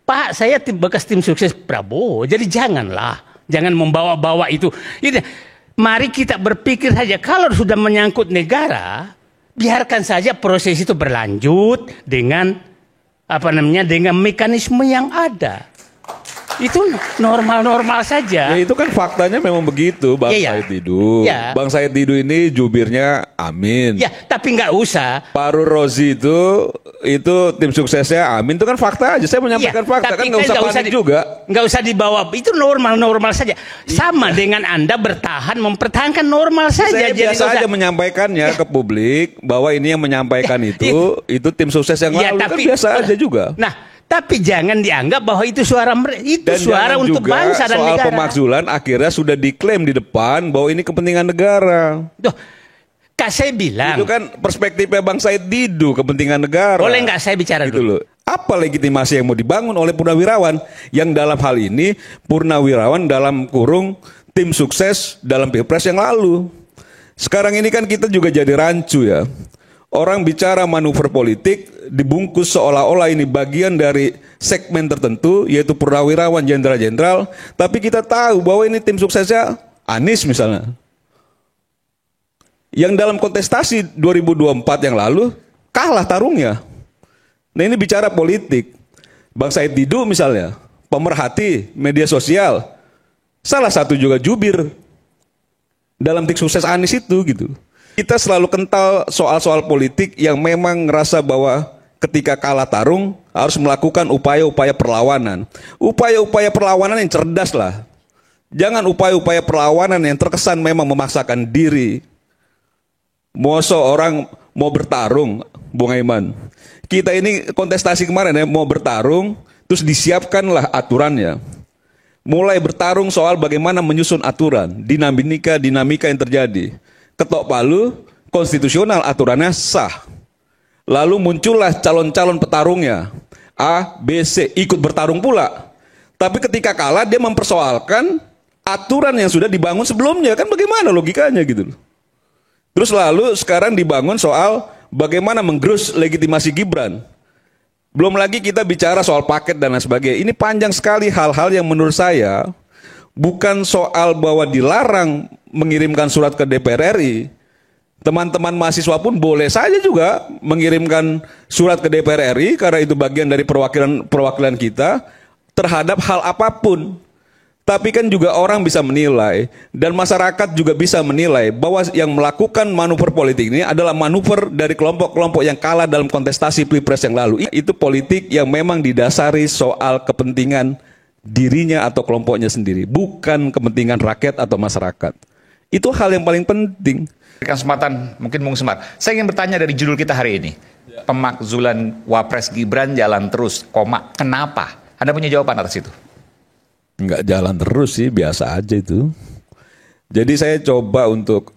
Pak, saya bekas tim sukses Prabowo, jadi jangan membawa-bawa itu. Mari kita berpikir saja, kalau sudah menyangkut negara, biarkan saja proses itu berlanjut dengan dengan mekanisme yang ada. Itu normal-normal saja. Ya itu kan faktanya memang begitu, Bang Said Didu. Ya. Bang Said Didu ini jubirnya Amin. Ya, tapi nggak usah. Fahrul Razi itu tim suksesnya Amin, itu kan fakta aja. Saya menyampaikan fakta, kan nggak usah panik juga. Nggak usah dibawa, itu normal-normal saja. Sama dengan Anda mempertahankan normal saja. Saya biasa aja menyampaikannya ke publik bahwa ini yang menyampaikan itu tim sukses yang lalu, tapi, kan biasa aja juga. Nah, tapi jangan dianggap bahwa itu suara suara untuk bangsa dan soal negara. Pemakzulan akhirnya sudah diklaim di depan bahwa ini kepentingan negara. Saya bilang itu kan perspektifnya Bang Said Didu, kepentingan negara. Boleh nggak saya bicara gitu dulu? Loh. Apa legitimasi yang mau dibangun oleh Purnawirawan yang dalam hal ini Purnawirawan dalam kurung tim sukses dalam Pilpres yang lalu. Sekarang ini kan kita juga jadi rancu ya. Orang bicara manuver politik dibungkus seolah-olah ini bagian dari segmen tertentu, yaitu purnawirawan, jenderal-jenderal. Tapi kita tahu bahwa ini tim suksesnya Anies misalnya. Yang dalam kontestasi 2024 yang lalu kalah tarungnya. Nah ini bicara politik. Bang Said Didu misalnya, pemerhati media sosial. Salah satu juga jubir dalam tim sukses Anies itu gitu. Kita selalu kental soal-soal politik yang memang ngerasa bahwa ketika kalah tarung harus melakukan upaya-upaya perlawanan. Upaya-upaya perlawanan yang cerdas lah. Jangan upaya-upaya perlawanan yang terkesan memang memaksakan diri. Masa orang mau bertarung, Bung Aiman. Kita ini kontestasi kemarin ya, mau bertarung, terus disiapkanlah aturannya. Mulai bertarung soal bagaimana menyusun aturan, dinamika yang terjadi. Ketok palu, konstitusional aturannya sah. Lalu muncullah calon-calon petarungnya. A, B, C, ikut bertarung pula. Tapi ketika kalah dia mempersoalkan aturan yang sudah dibangun sebelumnya. Kan bagaimana logikanya gitu. Terus lalu sekarang dibangun soal bagaimana menggerus legitimasi Gibran. Belum lagi kita bicara soal paket dan lain sebagainya. Ini panjang sekali hal-hal yang menurut saya bukan soal bahwa dilarang mengirimkan surat ke DPR RI. Teman-teman mahasiswa pun boleh saja juga mengirimkan surat ke DPR RI karena itu bagian dari perwakilan kita terhadap hal apapun. Tapi kan juga orang bisa menilai dan masyarakat juga bisa menilai bahwa yang melakukan manuver politik ini adalah manuver dari kelompok-kelompok yang kalah dalam kontestasi Pilpres yang lalu. Itu politik yang memang didasari soal kepentingan dirinya atau kelompoknya sendiri, bukan kepentingan rakyat atau masyarakat. Itu hal yang paling penting. Berikan kesempatan, mungkin Bung Semar. Saya ingin bertanya dari judul kita hari ini. Pemakzulan Wapres Gibran jalan terus, kenapa? Anda punya jawaban atas itu? Enggak jalan terus sih, biasa aja itu. Jadi saya coba untuk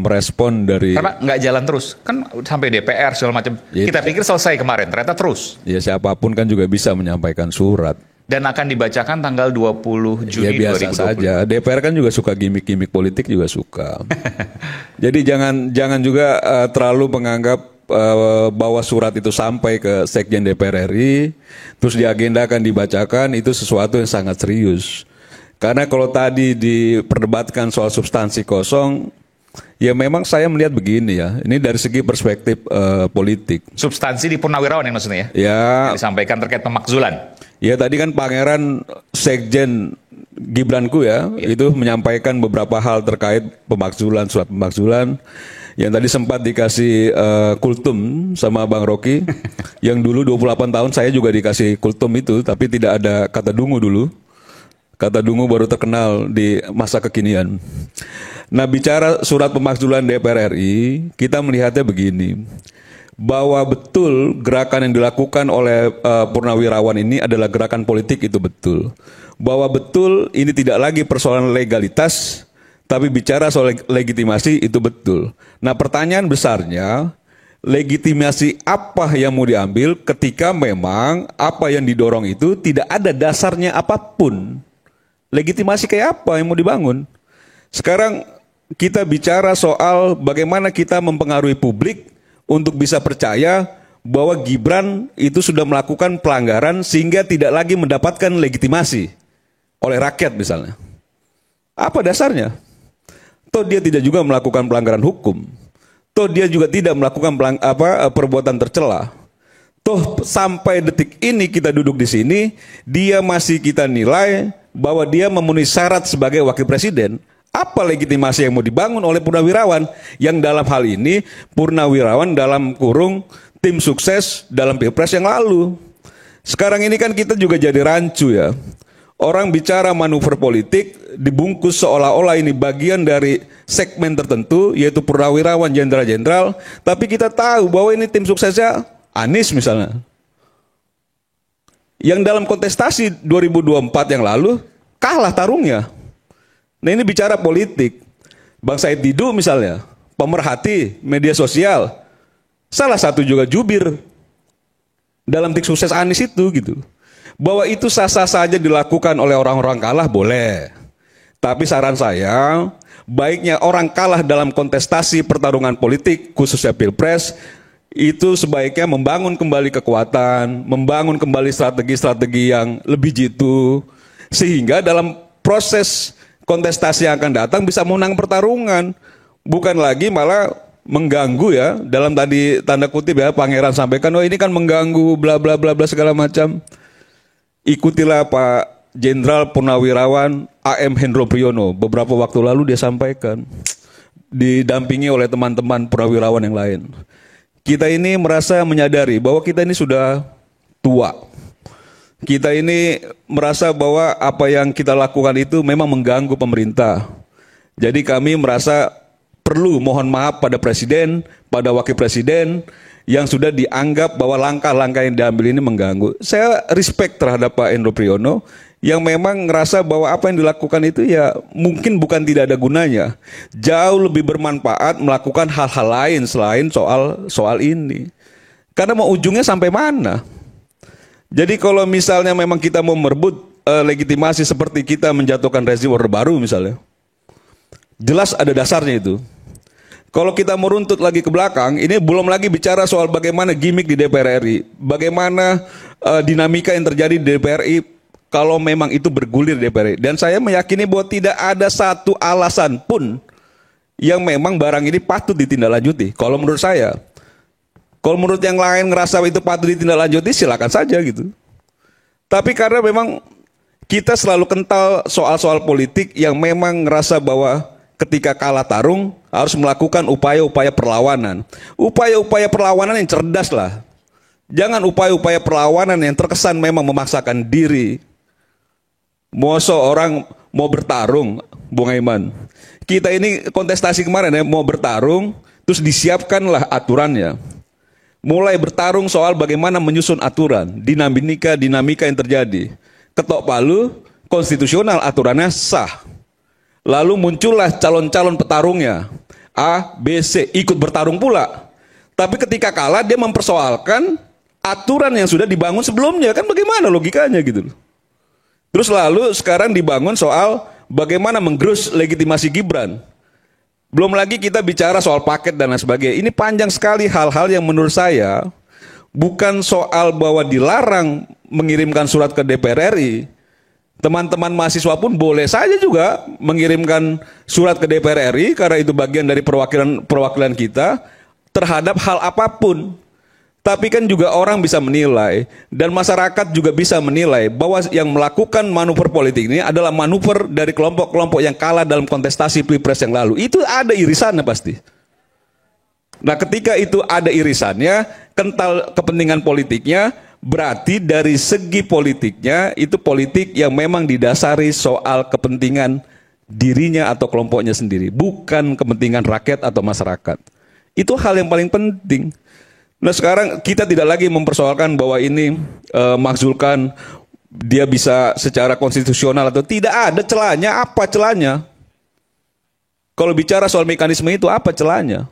merespon dari... Karena nggak jalan terus, kan sampai DPR segala macam. Ya, kita pikir selesai kemarin, ternyata terus. Ya siapapun kan juga bisa menyampaikan surat. Dan akan dibacakan tanggal 20 Juni 2020. Ya biasa saja. DPR kan juga suka gimmick-gimmick politik juga suka. Jadi jangan juga terlalu menganggap bahwa surat itu sampai ke Sekjen DPR RI, terus diagendakan dibacakan, itu sesuatu yang sangat serius. Karena kalau tadi diperdebatkan soal substansi kosong, ya memang saya melihat begini ya. Ini dari segi perspektif politik. Substansi di Purnawirawan yang maksudnya ya? Ya. Yang disampaikan terkait pemakzulan. Ya tadi kan Pangeran Sekjen Gibranku ya, itu menyampaikan beberapa hal terkait pemakzulan, surat pemakzulan. Yang tadi sempat dikasih kultum sama Bang Rocky. Yang dulu 28 tahun saya juga dikasih kultum itu, tapi tidak ada kata dungu dulu. Kata dungu baru terkenal di masa kekinian. Nah bicara surat pemakzulan DPR RI, kita melihatnya begini. Bahwa betul gerakan yang dilakukan oleh Purnawirawan ini adalah gerakan politik, itu betul. Bahwa betul ini tidak lagi persoalan legalitas, tapi bicara soal legitimasi, itu betul. Nah pertanyaan besarnya, legitimasi apa yang mau diambil ketika memang apa yang didorong itu tidak ada dasarnya apapun. Legitimasi kayak apa yang mau dibangun? Sekarang kita bicara soal bagaimana kita mempengaruhi publik untuk bisa percaya bahwa Gibran itu sudah melakukan pelanggaran sehingga tidak lagi mendapatkan legitimasi oleh rakyat misalnya. Apa dasarnya? Toh dia tidak juga melakukan pelanggaran hukum. Toh dia juga tidak melakukan perbuatan tercela. Toh sampai detik ini kita duduk di sini, dia masih kita nilai bahwa dia memenuhi syarat sebagai wakil presiden. Apa legitimasi yang mau dibangun oleh Purnawirawan? Yang dalam hal ini Purnawirawan dalam kurung tim sukses dalam Pilpres yang lalu. Sekarang ini kan kita juga jadi rancu ya. Orang bicara manuver politik dibungkus seolah-olah ini bagian dari segmen tertentu, yaitu Purnawirawan, jenderal-jenderal. Tapi kita tahu bahwa ini tim suksesnya Anies misalnya. Yang dalam kontestasi 2024 yang lalu kalah tarungnya. Nah ini bicara politik. Bang Said Didu misalnya, pemerhati media sosial, salah satu juga jubir dalam tim sukses Anies itu gitu. Bahwa itu sah-sah saja dilakukan oleh orang-orang kalah boleh. Tapi saran saya, baiknya orang kalah dalam kontestasi pertarungan politik, khususnya Pilpres, itu sebaiknya membangun kembali kekuatan, membangun kembali strategi-strategi yang lebih jitu, sehingga dalam proses kontestasi yang akan datang bisa menang pertarungan. Bukan lagi malah mengganggu ya, dalam tadi tanda kutip ya, Pangeran sampaikan, oh ini kan mengganggu bla bla bla bla segala macam. Ikutilah Pak Jenderal Purnawirawan AM Hendro Priyono. Beberapa waktu lalu dia sampaikan, didampingi oleh teman-teman Purnawirawan yang lain. Kita ini merasa menyadari bahwa kita ini sudah tua. Kita ini merasa bahwa apa yang kita lakukan itu memang mengganggu pemerintah. Jadi kami merasa perlu mohon maaf pada Presiden, pada Wakil Presiden, yang sudah dianggap bahwa langkah-langkah yang diambil ini mengganggu. Saya respect terhadap Pak Hendro Priyono yang memang ngerasa bahwa apa yang dilakukan itu ya mungkin bukan tidak ada gunanya. Jauh lebih bermanfaat melakukan hal-hal lain selain soal ini. Karena mau ujungnya sampai mana? Jadi kalau misalnya memang kita mau merebut legitimasi seperti kita menjatuhkan rezim Orde Baru misalnya, jelas ada dasarnya itu. Kalau kita meruntut lagi ke belakang, ini belum lagi bicara soal bagaimana gimmick di DPR RI, bagaimana dinamika yang terjadi di DPR RI kalau memang itu bergulir di DPR RI. Dan saya meyakini bahwa tidak ada satu alasan pun yang memang barang ini patut ditindaklanjuti. Kalau menurut saya, kalau menurut yang lain ngerasa itu patut ditindaklanjuti, silakan saja gitu. Tapi karena memang kita selalu kental soal-soal politik yang memang ngerasa bahwa ketika kalah tarung harus melakukan upaya-upaya perlawanan. Upaya-upaya perlawanan yang cerdas lah. Jangan upaya-upaya perlawanan yang terkesan memang memaksakan diri. Mau seorang mau bertarung, Bung Aiman. Kita ini kontestasi kemarin ya, mau bertarung, terus disiapkanlah aturannya. Mulai bertarung soal bagaimana menyusun aturan, dinamika yang terjadi. Ketok palu, konstitusional aturannya sah. Lalu muncullah calon-calon petarungnya, A, B, C, ikut bertarung pula. Tapi ketika kalah dia mempersoalkan aturan yang sudah dibangun sebelumnya, kan bagaimana logikanya gitu. Terus lalu sekarang dibangun soal bagaimana menggerus legitimasi Gibran. Belum lagi kita bicara soal paket dan lain sebagainya. Ini panjang sekali hal-hal yang menurut saya bukan soal bahwa dilarang mengirimkan surat ke DPR RI. Teman-teman mahasiswa pun boleh saja juga mengirimkan surat ke DPR RI karena itu bagian dari perwakilan kita terhadap hal apapun. Tapi kan juga orang bisa menilai dan masyarakat juga bisa menilai bahwa yang melakukan manuver politik ini adalah manuver dari kelompok-kelompok yang kalah dalam kontestasi Pilpres yang lalu. Itu ada irisannya pasti. Nah ketika itu ada irisannya, kental kepentingan politiknya, berarti dari segi politiknya itu politik yang memang didasari soal kepentingan dirinya atau kelompoknya sendiri, bukan kepentingan rakyat atau masyarakat. Itu hal yang paling penting. Nah sekarang kita tidak lagi mempersoalkan bahwa ini Makzulkan dia bisa secara konstitusional atau tidak, ada celahnya. Apa celahnya? Kalau bicara soal mekanisme itu apa celahnya?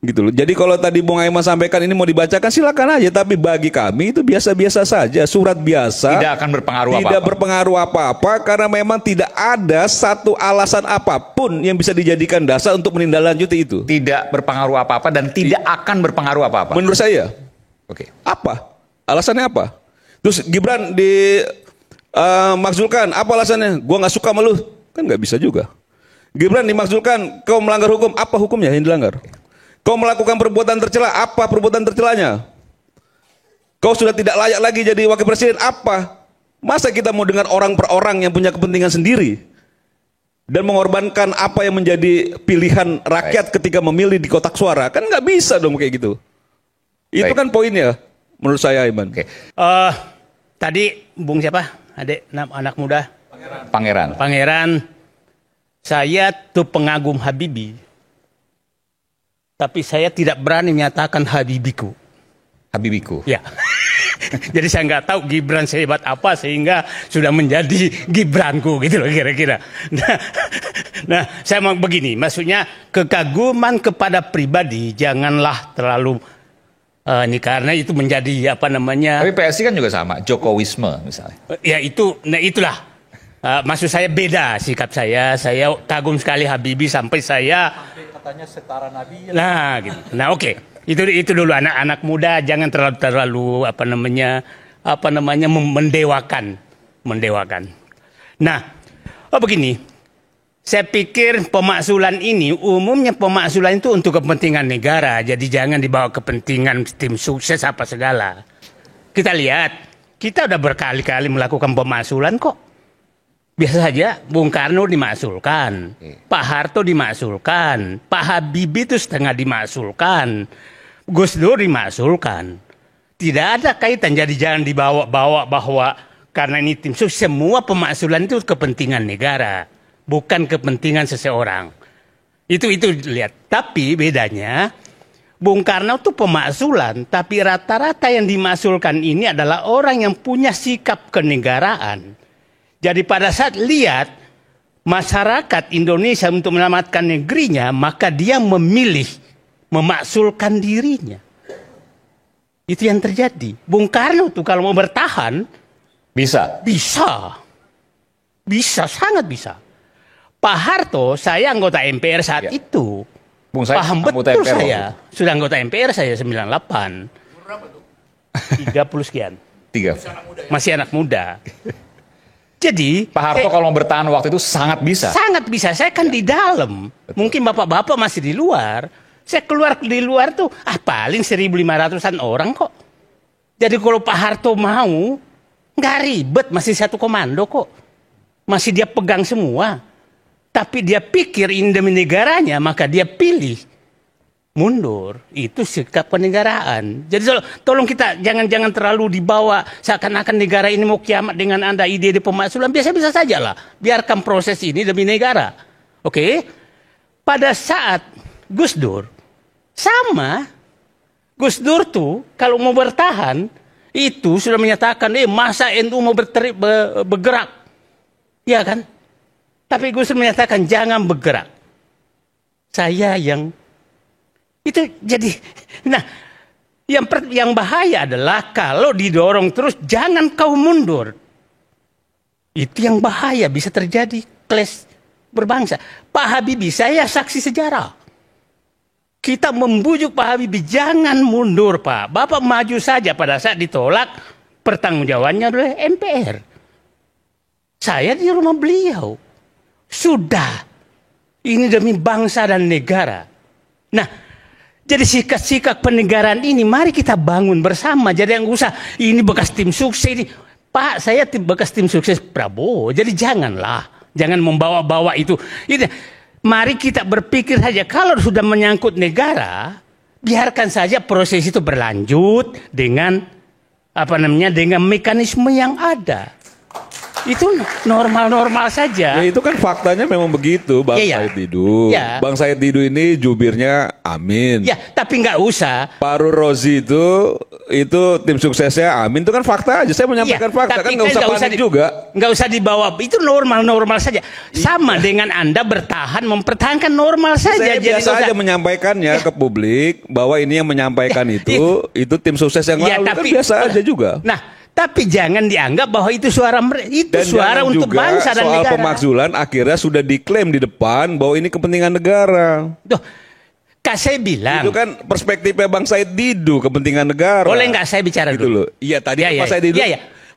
Gitu loh. Jadi kalau tadi Bung Aiman sampaikan ini mau dibacakan silakan aja, tapi bagi kami itu biasa-biasa saja, surat biasa. Tidak akan berpengaruh apa-apa. Tidak berpengaruh apa-apa karena memang tidak ada satu alasan apapun yang bisa dijadikan dasar untuk menindaklanjuti itu. Tidak berpengaruh apa-apa dan tidak akan berpengaruh apa-apa. Menurut saya. Oke. Apa? Alasannya apa? Terus Gibran dimakzulkan, apa alasannya? Gua nggak suka sama lu. Kan nggak bisa juga. Gibran dimakzulkan, kau melanggar hukum, apa hukumnya yang dilanggar? Kau melakukan perbuatan tercela, apa perbuatan tercelanya? Kau sudah tidak layak lagi jadi wakil presiden, apa? Masa kita mau dengar orang per orang yang punya kepentingan sendiri dan mengorbankan apa yang menjadi pilihan rakyat ketika memilih di kotak suara? Kan nggak bisa dong kayak gitu. Itu kan poinnya menurut saya, Iman. Oke. Tadi Bung siapa? Anak muda? Pangeran. Saya tuh pengagum Habibie. Tapi saya tidak berani menyatakan Habibiku. Ya. Jadi saya nggak tahu Gibran sehebat apa sehingga sudah menjadi Gibranku gitu loh kira-kira. Nah, saya mau begini, maksudnya kekaguman kepada pribadi janganlah terlalu ini karena itu menjadi apa namanya? Tapi PSI kan juga sama, Jokowisme misalnya. Ya itu, nah itulah. Maksud saya beda sikap saya. Saya kagum sekali Habibie sampai katanya setara Nabi. Nah, gitu. Nah, oke. Itu dulu anak-anak muda jangan terlalu mendewakan. Nah, begini. Saya pikir pemakzulan ini umumnya pemakzulan itu untuk kepentingan negara. Jadi jangan dibawa kepentingan tim sukses apa segala. Kita lihat, kita udah berkali-kali melakukan pemakzulan kok. Biasa saja, Bung Karno dimakzulkan, Pak Harto dimakzulkan, Pak Habibie itu setengah dimakzulkan, Gus Dur dimakzulkan. Tidak ada kaitan, jadi jangan dibawa-bawa bahwa karena ini tim sukses. Semua pemakzulan itu kepentingan negara, bukan kepentingan seseorang. Itu lihat. Tapi bedanya, Bung Karno itu pemakzulan, tapi rata-rata yang dimakzulkan ini adalah orang yang punya sikap kenegaraan. Jadi pada saat lihat masyarakat Indonesia untuk menyelamatkan negerinya, maka dia memilih memakzulkan dirinya. Itu yang terjadi. Bung Karno tuh kalau mau bertahan bisa, sangat bisa. Pak Harto, saya anggota MPR saat itu. Bung saya paham betul saya. Sudah anggota MPR saya 98. 30 sekian. Masih anak muda. Jadi Pak Harto kalau mau bertahan waktu itu sangat bisa. Sangat bisa. Saya kan di dalam. Mungkin bapak-bapak masih di luar. Saya keluar di luar tuh paling 1.500-an orang kok. Jadi kalau Pak Harto mau nggak ribet, masih satu komando kok. Masih dia pegang semua. Tapi dia pikir ini demi negaranya, maka dia pilih mundur. Itu sikap kenegaraan. Jadi tolong kita jangan terlalu dibawa seakan-akan negara ini mau kiamat dengan Anda ide pemakzulan. Biasa-biasa saja lah. Biarkan proses ini demi negara. Oke? Pada saat Gus Dur sama. Gus Dur tuh kalau mau bertahan itu sudah menyatakan masa NU mau bergerak. Ya kan? Tapi Gus Dur menyatakan jangan bergerak. Saya yang itu jadi, nah yang bahaya adalah kalau didorong terus jangan kau mundur. Itu yang bahaya, bisa terjadi clash berbangsa. Pak Habibie, saya saksi sejarah. Kita membujuk Pak Habibie jangan mundur Pak. Bapak maju saja, pada saat ditolak pertanggungjawabannya oleh MPR. Saya di rumah beliau. Sudah, ini demi bangsa dan negara. Nah, jadi sikap-sikap penegaraan ini mari kita bangun bersama. Jadi yang usah ini bekas tim sukses ini. Pak, saya bekas tim sukses Prabowo. Jadi jangan membawa-bawa itu. Mari kita berpikir saja kalau sudah menyangkut negara, biarkan saja proses itu berlanjut dengan dengan mekanisme yang ada. Itu normal-normal saja. Ya itu kan faktanya memang begitu, Bang Said Didu. Ya. Bang Said Didu ini jubirnya Amin. Ya, tapi nggak usah. Fahrul Rozi itu tim suksesnya Amin. Itu kan fakta aja. Saya menyampaikan fakta, kan nggak usah panik juga. Nggak usah dibawa. Itu normal-normal saja. Sama dengan Anda bertahan, mempertahankan normal saja. Saya biasa aja menyampaikannya ke publik bahwa ini yang menyampaikan itu tim sukses yang lalu. Tapi, kan biasa aja juga. Nah, tapi jangan dianggap bahwa itu suara itu dan suara untuk bangsa dan negara. Soal pemakzulan akhirnya sudah diklaim di depan bahwa ini kepentingan negara. Tuh, Kak saya bilang. Itu kan perspektifnya Bang Said Didu, kepentingan negara. Boleh nggak saya bicara gitu dulu? loh. Iya tadi Ya, Pak ya, Said Didu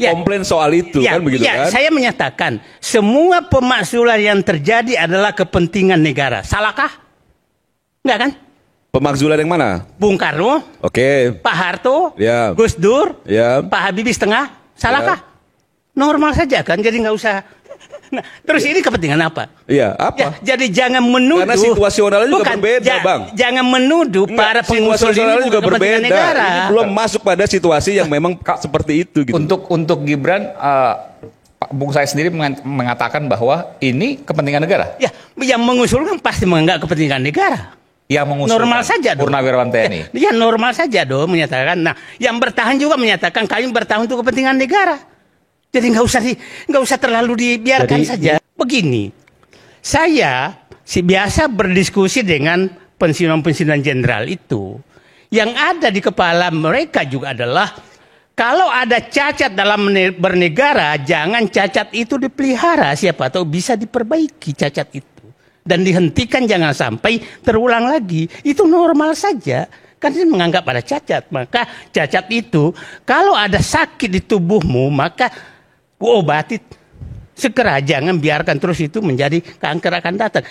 komplain soal itu kan begitu kan? Saya menyatakan semua pemakzulan yang terjadi adalah kepentingan negara. Salahkah? Enggak kan? Pemakzulan yang mana? Bung Karno, Oke. Pak Harto, Ya. Gus Dur, Ya. Pak Habibie setengah. Salahkah? Normal saja kan, jadi nggak usah. Nah, terus ini kepentingan apa? Iya, apa? Ya, jadi jangan menuduh. Karena situasionalnya juga berbeda, Bang. Jangan menuduh para pengusul ini situasionalnya juga bukan kepentingan berbeda. negara. Ini belum masuk pada situasi yang memang seperti itu gitu. Untuk Gibran, Pak Bung Said sendiri mengatakan bahwa ini kepentingan negara. Ya, yang mengusulkan pasti menganggap kepentingan negara. Yang mengusulkan Normal saja dong. Purnawirawan TNI. Ya normal saja dong menyatakan. Nah, yang bertahan juga menyatakan kami bertahan untuk kepentingan negara. Jadi nggak usah terlalu dibiarkan saja. Begini, saya biasa berdiskusi dengan pensiunan jenderal itu. Yang ada di kepala mereka juga adalah kalau ada cacat dalam bernegara, jangan cacat itu dipelihara. Siapa tahu bisa diperbaiki cacat itu. Dan dihentikan jangan sampai terulang lagi. Itu normal saja. Kan dia menganggap ada cacat. Maka cacat itu kalau ada sakit di tubuhmu maka obati segera. Jangan biarkan terus itu menjadi kanker akan datang.